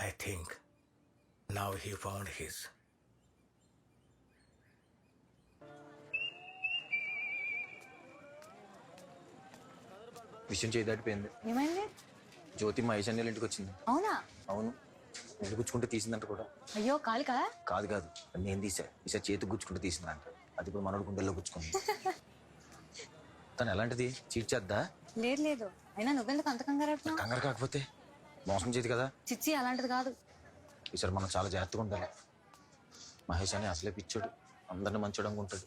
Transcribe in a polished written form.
I think now he found his. విషయం చేయి దాటిపోయింది. ఏమైంది? జ్యోతి మా ఈశాన్యాల ఇంటికి వచ్చింది. అవునా? అవును, ఇల్లు గుచ్చుకుంటే తీసిందంట కూడా. అయ్యో కాలికా? కాదు కాదు, నేను తీసా. ఈసారి చేతికి గుచ్చుకుంటే తీసిందంట. అది ఇప్పుడు మనోడు గుండెల్లో గుచ్చుకుంది. తను ఎలాంటిది? చీట్ చేద్దా? లేదు లేదు, అయినా నువ్వెందుకు అంత కంగారు పడుతున్నావ్? కంగారు కాకపోతే మోసం చేయదు కదా. చిచ్చి అలాంటిది కాదు. ఈసారి మనం చాలా జాగ్రత్తగా ఉండాలి. మహేష్ అని అసలే పిచ్చోడు, అందరిని మంచోడు అనుకుంటాడు.